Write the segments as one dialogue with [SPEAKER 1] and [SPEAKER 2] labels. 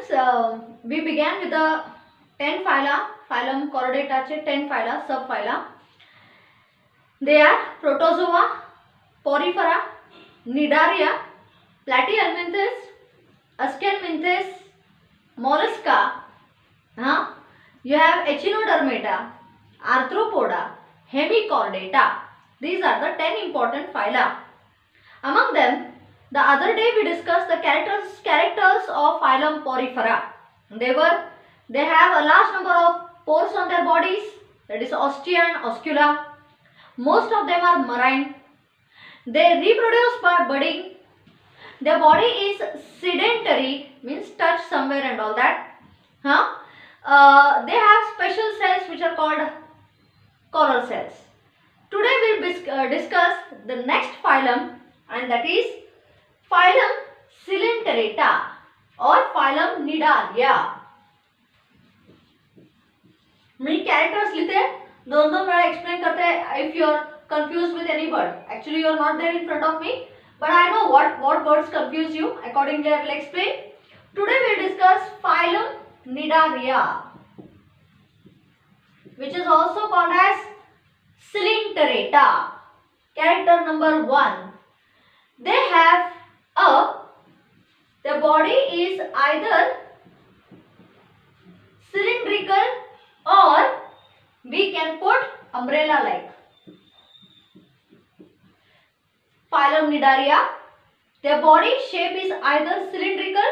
[SPEAKER 1] students, we began with the 10 phyla, phylum Chordata चे 10 phyla, subphyla. They are Protozoa, Porifera, Cnidaria, Platyhelminthes, Aschelminthes, Mollusca. You have Echinodermata, Arthropoda, Hemichordata. These are the 10 important phyla. Among them, the other day we discussed the characters of phylum Porifera. They have a large number of pores on their bodies, that is ostia and oscula. Most of them are marine. They reproduce by budding. Their body is sedentary, means touch somewhere and all that. They have special cells which are called coral cells. Today we will discuss the next phylum, and that is phylum Coelenterata or phylum Cnidaria. Me characters लिखते दोन वेळा explain करते हैं. If you are confused with any word, actually you are not there in front of me, but I know what words confuse you. Accordingly I will explain. Today we will discuss phylum Cnidaria, which is also called as Coelenterata. Character number 1. They have their body is either cylindrical or we can put umbrella like. Phylum Cnidaria, their body shape is either cylindrical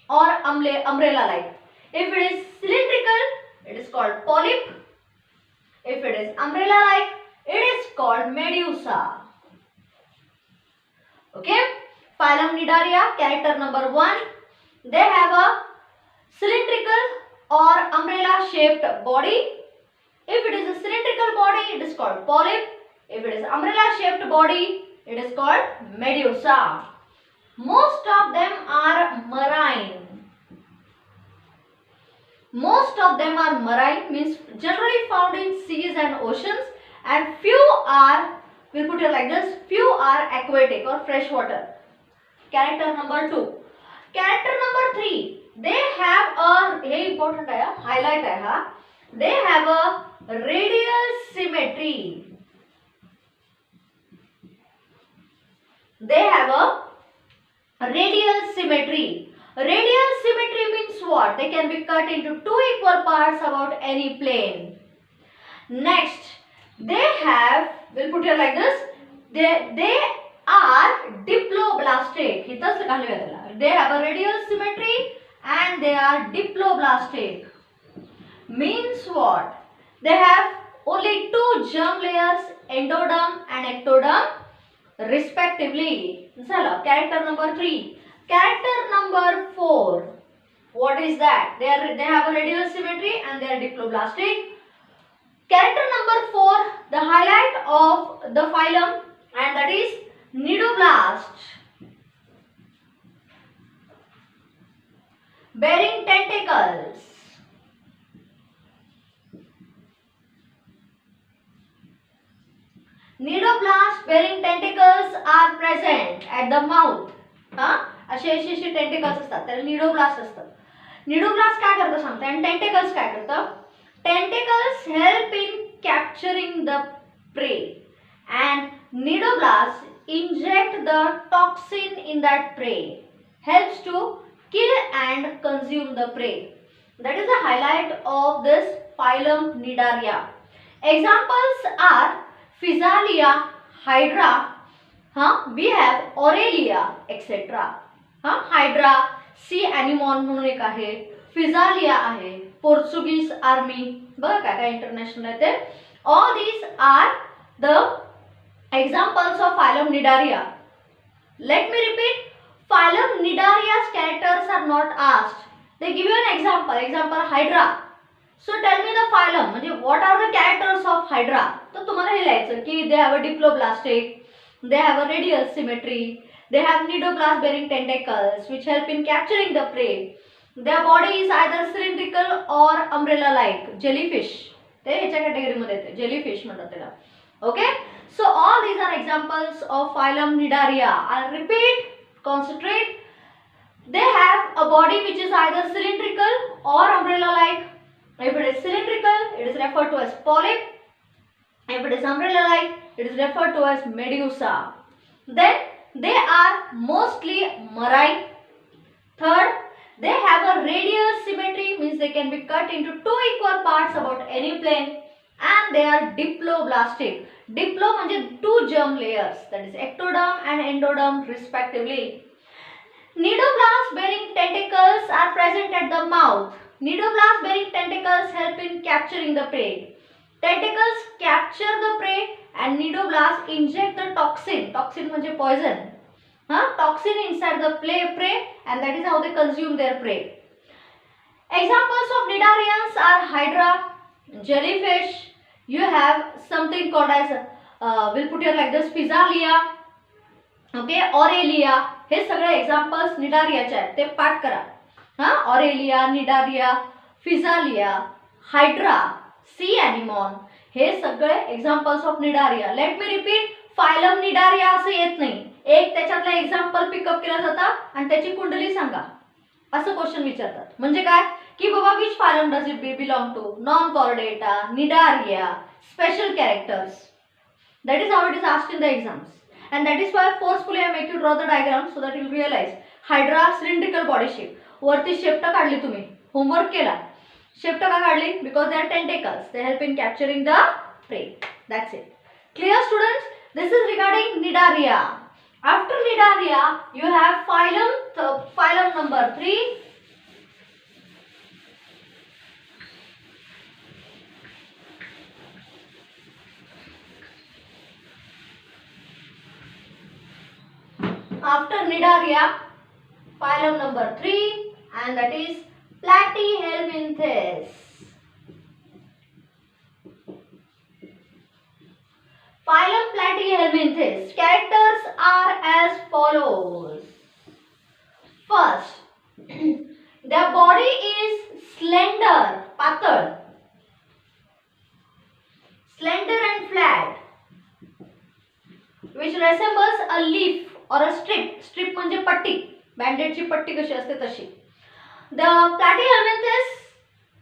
[SPEAKER 1] or umbrella like. If it is cylindrical, it is called polyp. If it is umbrella like, it is called medusa. Okay, phylum Cnidaria, character number 1. They have a cylindrical or umbrella shaped body. If it is a cylindrical body, it is called polyp. If it is umbrella shaped body, it is called medusa. Most of them are marine. Most of them are marine, means generally found in seas and oceans, and few are, we'll put it like this, few are aquatic or freshwater. Character number 2. Character number 3. They have a, very important है, highlight है, they have a radial symmetry. They have a radial symmetry. Radial symmetry means what? They can be cut into 2 equal parts about any plane. Next, they have, we'll put it like this, they are diploblastic. They have a radial symmetry and they are diploblastic. Means what? They have only 2 germ layers, endoderm and ectoderm respectively. Character number 3. Character number 4. What is that? They have a radial symmetry and they are diploblastic. Character number 4, the highlight of the phylum, and that is Cnidoblast, bearing tentacles. Cnidoblast bearing tentacles are present at the mouth. असे tentacles असतात, त्याला cnidoblast असतं. Cnidoblast काय करतं सांगते, आणि tentacles काय करतं. Tentacles help in capturing the prey and cnidoblast inject the toxin in that prey, helps to kill and consume the prey. That is the highlight of this phylum Cnidaria. Examples are Physalia, Hydra, we have Aurelia, etc. Hydra, sea anemone म्हणून एक आहे, Physalia आहे, Portuguese army, बघा काय international आहे ते. All these are the examples of phylum Cnidaria. Let me repeat. Phylum Cnidaria's characters are not asked. They give you an example. Example Hydra. So tell me the phylum. म्हणजे what are the characters of Hydra? तो तुम्हाला हे लिहायचं की they have a diploblastic, they have a radial symmetry, they have cnidoblast bearing tentacles which help in capturing the prey. Their body is either cylindrical or umbrella like. Jellyfish. ते ह्याच्या category मध्ये येते. Jellyfish म्हणतात त्याला. Okay. So all these are examples of phylum Cnidaria. I'll repeat, concentrate. They have a body which is either cylindrical or umbrella-like. If it is cylindrical, it is referred to as polyp. If it is umbrella-like, it is referred to as medusa. Then they are mostly marine. Third, they have a radial symmetry, means they can be cut into two equal parts about any plane, and they are diploblastic. Diplo means two germ layers, that is ectoderm and endoderm respectively. Nidoblast bearing tentacles are present at the mouth. Nidoblast bearing tentacles help in capturing the prey. Tentacles capture the prey and nidoblast inject the toxin. Toxin means poison. Toxin inside the prey, and that is how they consume their prey. Examples of nidarians are hydra, jellyfish. You have something called as we'll put here like this, Physalia, okay, Aurelia. हे सगळे examples निडारियाचे आहेत, ते पाठ करा. Aurelia, Cnidaria, फिजालिया, hydra, सी एनिमॉन, हे सगळे examples of Cnidaria. Let me repeat, phylum Cnidaria असं येत नाही. एक त्याच्यातला एक्झाम्पल पिकअप केला जाता आणि त्याची कुंडली सांगा असं क्वेश्चन विचारतात. म्हणजे काय की बाबा which phylum does it belong to, non chordata, cnidaria, special characters. That is how it is asked in the exams, and that is why forcefully I make you draw the diagram so that you will realize. Hydra cylindrical body shape. वरती shepherd काढली तुम्ही, homework केला. Shepherd का काढली? Because they are tentacles. They help in capturing the prey. That's it. Clear, students? This is regarding Nidaria. After Nidaria, you have phylum. Phylum number 3. After Nidaria, phylum number 3, and that is Platyhelminthes. Phylum Platyhelminthes. Characters are as follows. First, their body is slender, patal, slender and flat, which resembles a leaf or a strip. Strip म्हणजे पट्टी, बँडेजची पट्टी कशी असते तशी. The Platyhelminthes,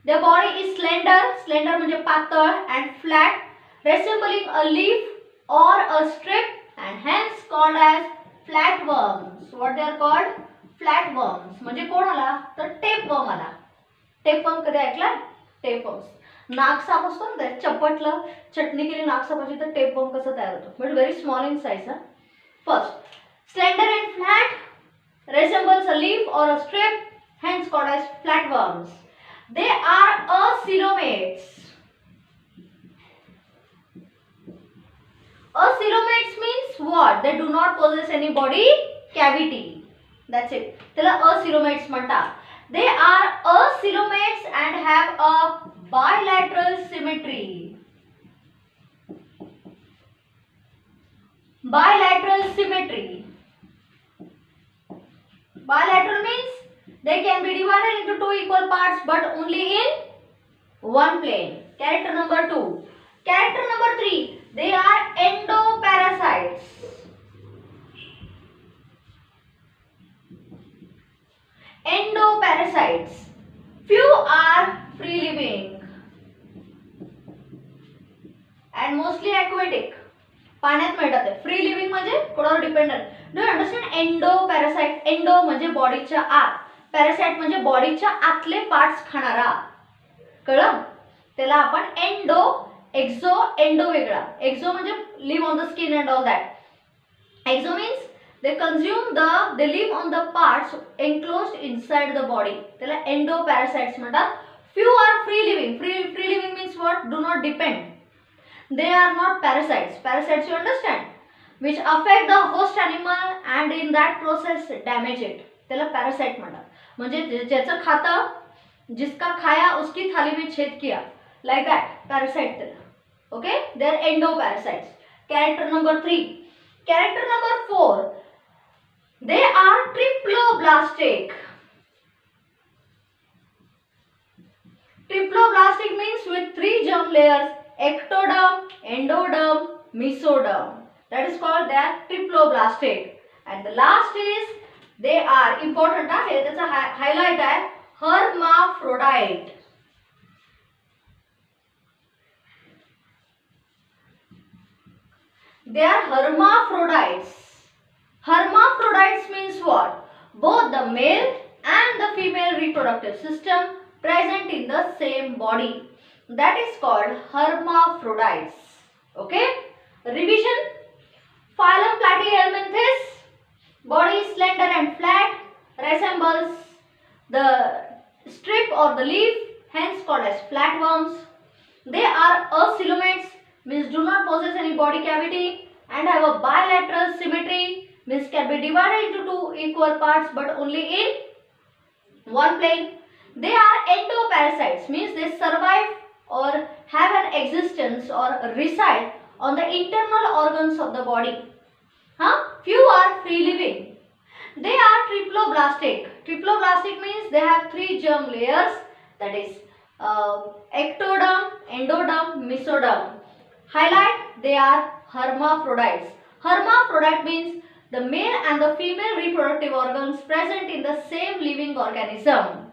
[SPEAKER 1] their body is slender, slender म्हणजे पातळ, and flat, resembling a leaf or a strip, and hence called as flatworms. What they are called? Flatworms. म्हणजे कोण आला तर टेपवर्म आला. टेपवर्म कधी ऐकला? टेपवर्म्स. नागसाप असतो ना, ते चपटलं चटणी केली नागसापाची तर टेपवर्म कसं तयार होतो. But very small in size. First, slender and flat, resembles a leaf or a strip, hence called as flatworms. They are acoelomates. Acoelomates means what? They do not possess any body cavity. That's it. त्याला acoelomates म्हणतात. They are acoelomates and have a bilateral symmetry. Bilateral symmetry. Bilateral means they can be divided into two equal parts but only in one plane. Character number 2. Character number 3. They are endoparasites. Endoparasites. Few are free living and mostly aquatic. पाण्यात मिळतात ते. Free living म्हणजे कोणावर dependent. Do you understand? Endo parasite. Endo म्हणजे बॉडीच्या आत, parasite म्हणजे बॉडीच्या आतले parts खाणारा. कळलं? त्याला आपण एंडो, एक्झो, एंडो वेगळा. एक्झो म्हणजे live on the skin and all that. Exo means they live on the parts enclosed inside the body. त्याला endoparasites म्हणतात. Few are free living. Free living means what? Do not depend. They are not parasites. Parasites, you understand? Which affect the host animal and in that process damage it. त्याला parasite म्हणतात. म्हणजे ज्याचं खातं, जिसका खाया उसकी थाली में छेद किया, like that, parasite त्याला. Okay? They are endoparasites. Character number 3. Character number 4. They are triploblastic. Triploblastic means with 3 germ layers: ectoderm, endoderm, mesoderm. That is called they are triploblastic. And the last is they are important आहे, त्याचा highlight आहे hermaphrodite. They are hermaphrodites. Hermaphrodites means what? Both the male and the female reproductive system present in the same body. That is called hermaphrodites. Okay? Revision. Phylum Platyhelminthes. Body is slender and flat. Resembles the strip or the leaf. Hence called as flatworms. They are acoelomates, means do not possess any body cavity and have a bilateral symmetry, means can be divided into two equal parts but only in one plane. They are endoparasites, means they survive or have an existence or reside on the internal organs of the body. Few are free living. They are triploblastic. Triploblastic means they have three germ layers, that is ectoderm, endoderm, mesoderm. Highlight, they are hermaphrodites. Hermaphrodite means the male and the female reproductive organs present in the same living organism.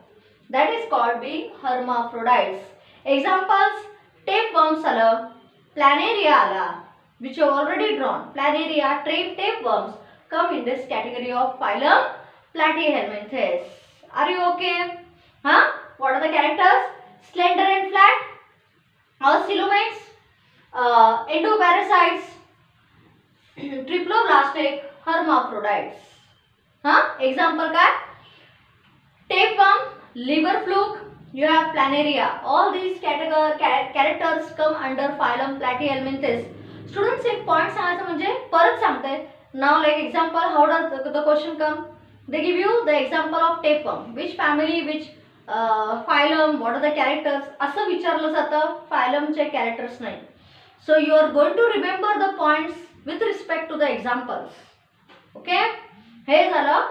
[SPEAKER 1] That is called being hermaphrodites. Examples, tapeworm salem, planaria ala, which you have already drawn. Planaria, tapeworms come in this category of phylum Platyhelminthes. Are you okay? What are the characters? Slender and flat, acoelomates, endoparasites, triploblastic, hermaphrodites. Example का tapeworm, liver fluke, you have planaria. All these characters come under phylum Platyhelminthes. Students, एक point सांगायचं म्हणजे परत सांगते. Now like example, how does the question come? They give you the example of tapeworm. Which family, which phylum, what are the characters? असं विचारलं जातं, phylum चे characters नाही. So you are going to remember the points with respect to the examples. Okay? हे झालं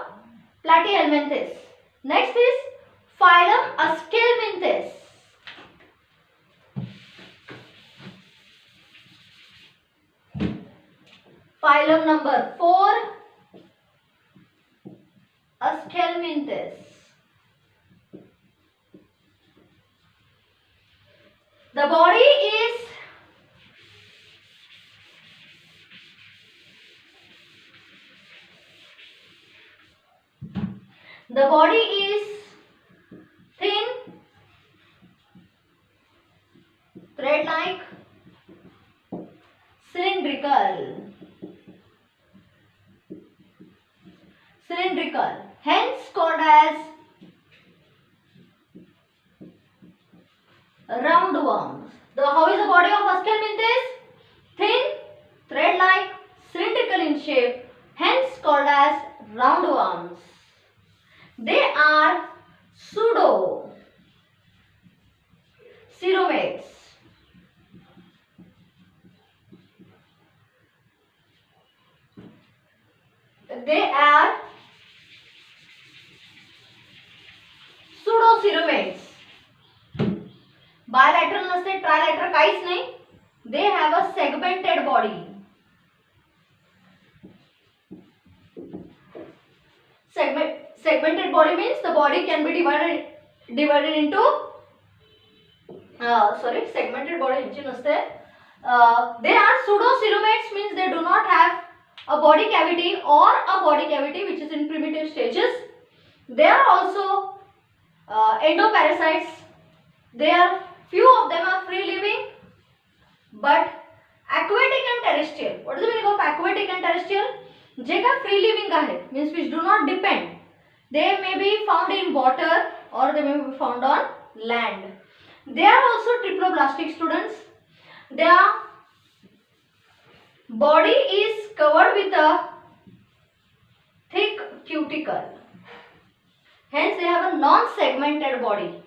[SPEAKER 1] Platyhelminthes. Next is phylum Aschelminthes. Phylum number 4, Aschelminthes. The body is thin, thread-like, cylindrical, hence called as roundworms. How is the body of Aschelminthes? Thin, thread-like, cylindrical in shape, hence called as roundworms. They are pseudo-ceromates. They are pseudo-ceromates. Bilateral नसते, trilateral काहीच नाही. They have a segmented body. Segmented body means the body can be divided into segmented body ह्यांची नसते. They are pseudo-ceromates means they do not have a body cavity or a body cavity which is in primitive stages. They are also endoparasites. Few of them are free living, but aquatic and terrestrial. What is the meaning of aquatic and terrestrial? जे का free living आहेत, means which do not depend. They may be found in water or they may be found on land. They are also triploblastic, students. Their body is covered with a thick cuticle. Hence they have a non-segmented body.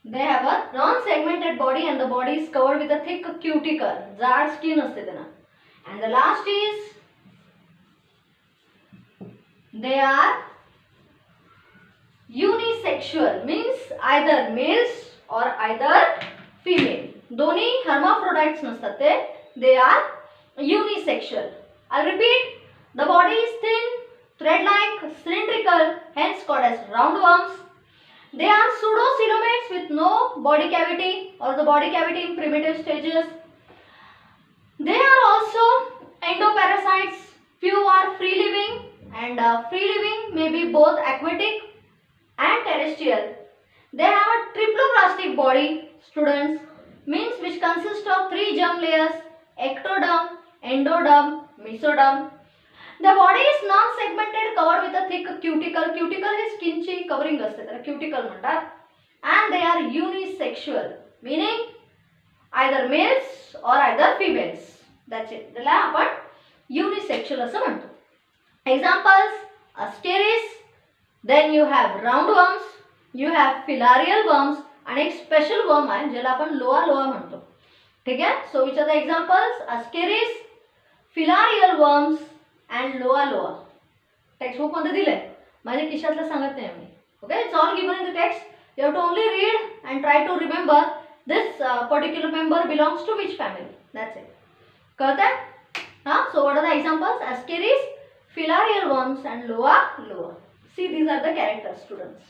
[SPEAKER 1] They have a non-segmented body and the body is covered with a thick cuticle. जाड skin असते त्यांना. And the last is they are unisexual, means either males or either female. दोन्ही hermaphrodites नसतात ते. They are unisexual. I'll repeat. The body is thin, thread-like, cylindrical, hence called as roundworms. They are pseudocoelomates with no body cavity or the body cavity in primitive stages. They are also endoparasites. Few are free-living, and free-living may be both aquatic and terrestrial. They have a triploblastic body, students, means which consists of 3 germ layers: ectoderm, endoderm, mesoderm. The body is non-segmented, covered with a thick cuticle. Cuticle is skin ची covering असते त्याला cuticle म्हणतात. And they are unisexual, meaning either males or either females. That's it. त्याला आपण unisexual असं म्हणतो. Examples: Ascaris, then you have roundworms, you have filarial worms, आणि एक स्पेशल वर्म आहे ज्याला आपण लोआ लोआ म्हणतो. ठीक आहे. So which are the examples? Ascaris, filarial worms and लोआ लोआ. टेक्स्टबुक मध्ये दिलंय, माझ्या खिशातलं सांगत नाही मी. Okay, it's all given in the text. You have to only read and try to remember this particular member belongs to which family. That's it. कळतंय? हाँ. So what are the examples? Ascaris, filarial worms and loa loa. See, these are the characters, students.